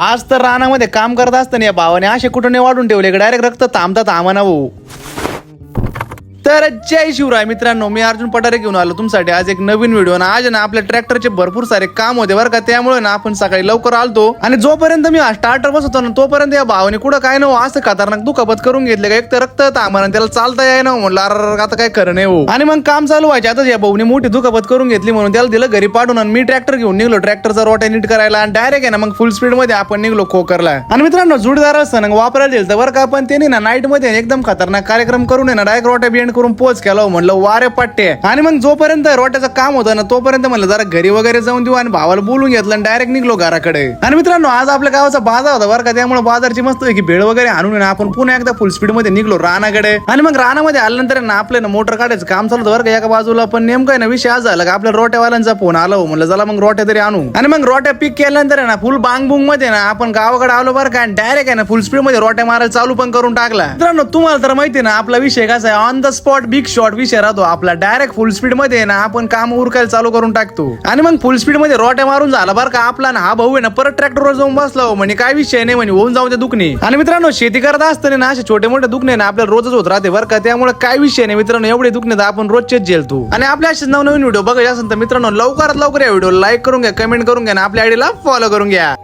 आज तर रानामध्ये काम करत असताना या भावाने असे कुठे वाढून ठेवले डायरेक्ट रक्त थांबता थांबना भाऊ. तर जय शिवराय मित्रांनो, मी अर्जुन पठारे घेऊन आलो तुमच्यासाठी आज एक नवीन व्हिडिओ. आणि आज ना आपल्या ट्रॅक्टरचे भरपूर सारे काम होते बरं का, त्यामुळे ना आपण सकाळी लवकर आलतो. आणि जोपर्यंत मी स्टार्टर बसवतो ना तोपर्यंत या भावाने कुठं काय नव्हतं असं खतरनाक दुखापत करून घेतले का, एक तर रक्त थांबा त्याला चालता याय ना म्हणलं अरे आता काय खरं नाही हो. आणि मग काम चालू व्हायचे आता या भाऊने मोठी दुखापत करून घेतली म्हणून त्याला दिलं घरी पाठवून. आणि मी ट्रॅक्टर घेऊन निघलो ट्रॅक्टरचा रोटा नीट करायला आणि डायरेक्ट आहे ना मग फुल स्पीड मध्ये आपण निघलो खोकरला. आणि मित्रांनो जोडीदार सनंग वापरायला दिलं बरं का, पण त्यांनी ना नाईट मध्ये एकदम खतरनाक कार्यक्रम करून ना डायरेक्ट रोटा बिएंड करून पोच केला म्हणलं वारे पट्टे. आणि मग जोपर्यंत रोट्याचं काम होतं ना तोपर्यंत म्हणलं जरा घरी वगैरे जाऊन देऊ आणि भावाला बोलून घेतलं आणि डायरेक्ट निघलो घराकडे. आणि मित्रांनो आज आपल्या गावाचा बाजार होता बरं का, त्यामुळे बाजारची मस्त की भेळ वगैरे आणून आपण पुन्हा एकदा फुल स्पीड मध्ये निघलो रानाकडे. आणि मग रानामध्ये आल्यानंतर ना आपलं ना मोटर काढायचं काम चालू होतं बरं का एका बाजूला. पण नेमकं आहे ना विषय आज झाला का आपल्या रोट्यावाल्यांचा फोन आला म्हणलं चला मग रोट्या तरी आणू. आणि मग रोट्या पिक केल्यानंतर ना फुल बांगबुंग मध्ये ना आपण गावाकडे आलो बरं का, डायरेक्ट आहे ना फुल स्पीड मध्ये रोट्या मारायला चालू पण करून टाकला. मित्रांनो तुम्हाला तर माहिती ना आपला विषय कसा आहे, on the spot big shot विषय राहतो आपला. डायरेक्ट फुल स्पीड मध्ये ना आपण काम उरकायला चालू करून टाकतो. आणि मग फुल स्पीड मध्ये रोट्या मारून झाला बरं का आपला ना हा भाऊ आहे ना परत ट्रॅक्टरवर जाऊन बसला म्हणजे काय विषय नाही म्हणे होऊन जाऊ दे दुखणे. आणि मित्रांनो शेती करत असताना ना असे छोटे मोठे दुखणे ना आपल्याला रोजच होत राहते बरं का, त्यामुळे काय विषय नाही मित्रांनो, एवढे दुखणे तर आपण रोजचेच झेलतो. आणि आपल्या असेच नवनवीन व्हिडिओ बघायचे असेल तर मित्रांनो लवकरात लवकर या व्हिडिओ लाईक करून घ्या, कमेंट करून घ्या आणि आपल्या आयडीला फॉलो करून घ्या.